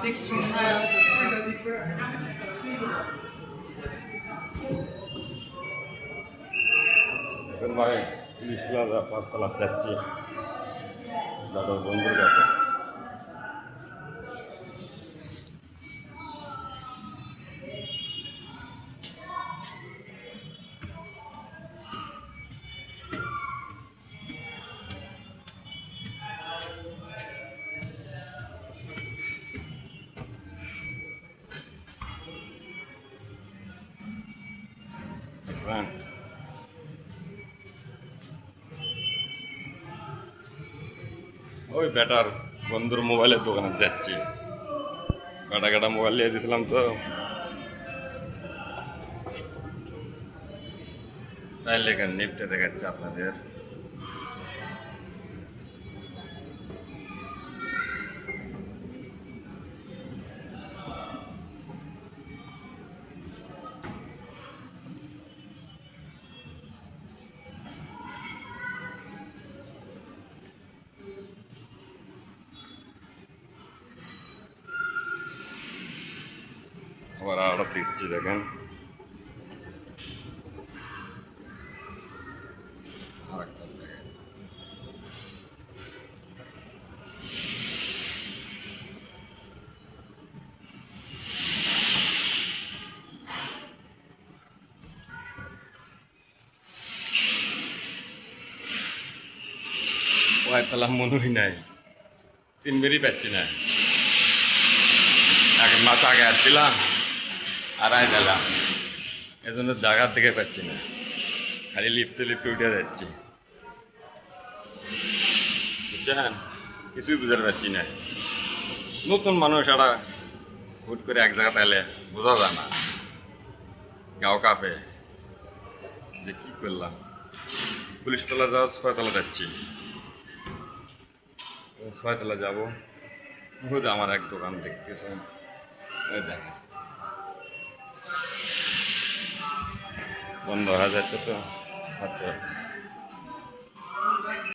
এখন ভাই police plaza 5 তলা যাচ্ছি দাদার বন্ধুর কাছে। ওই বেটার বন্ধুর মোবাইলের দোকানে যাচ্ছি। কাটা মোবাইল নিয়ে দিয়েছিলাম তো, তাই লেখা নিপটে দেখাচ্ছে আপনাদের। আবার আড়া দিচ্ছি দেখেন। কয়তলা মনেই নাই, চিনবেরই পাচ্ছি না। এক মাস আগে আসছিলাম আড়াই দিলাম, এজন্য জায়গার দিকে পাচ্ছি না, খালি লিফটে উঠে যাচ্ছি। বুঝছেন, কিছুই বুঝতে পারছি না। নতুন মানুষ এরা হুট করে এক জায়গা পেলে বোঝা যায় না, গাও কাঁপে যে কি করলাম। পুলিশ তলা যাওয়া 6 তলা যাচ্ছি, 6 তলা যাবো। বুঝে আমার এক দোকান দেখতেছেন, দেখেন বন্ধ হয়ে যাচ্ছে তো। আচ্ছা।